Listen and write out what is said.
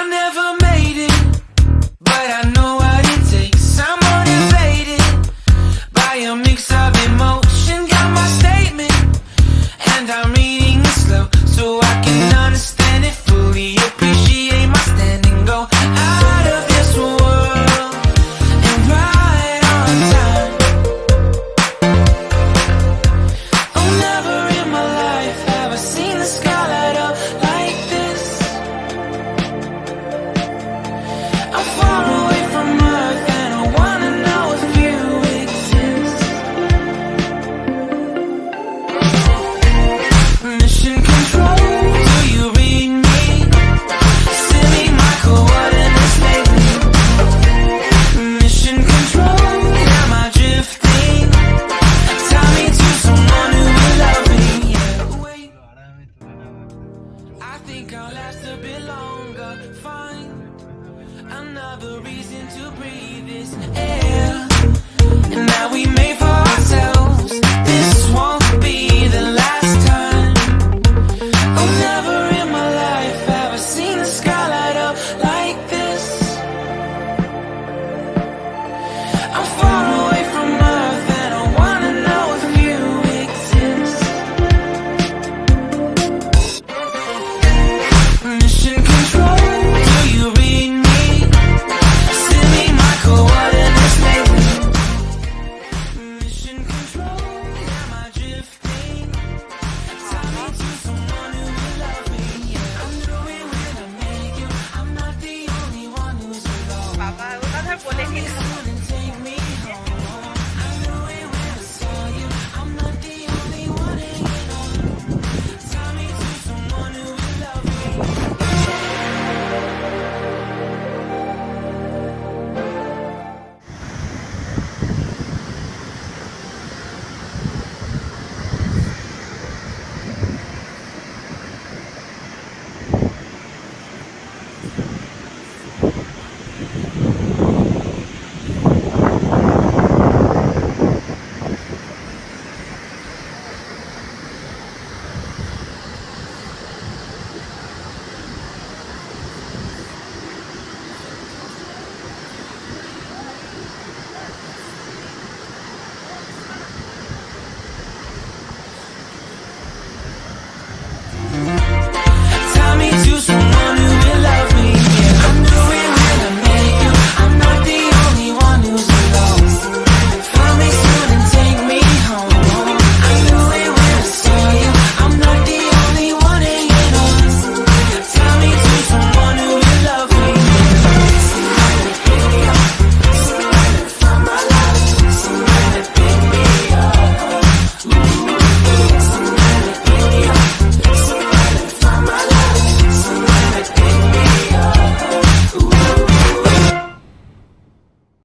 never made it, but I know what it takes. I'm motivated by a mix of emotion. Got my statement, and I'm reading it slow so I can understand it fully. Appreciate my standing, go out of this world and right on time. Oh, never in my life have I seen the sky light up like this. I'm far away from Earth and I wanna know if you exist. Mission control, do you read me? Send me my coordinates lately. Mission control, am I drifting? Tie me to someone who will love me. Yeah, wait, I think I'll last a bit longer. Fine, another reason to breathe this air. And now we made for ourselves. This won't be the last time. Oh, never in my life have I seen the sky light up like this. I'm far away from Earth and I wanna know if you exist. Mission control, do you read me? Send me my coordinates lately. Mission control, am I drifting? Tie me to someone who will love me. Yeah, I'm doing when I make you. I'm not the only one who's alone. বাবা ও কথা বলে দিল Come and take me home. I knew it when I saw you. I'm not the only one hanging on. Tie me to someone who will love me.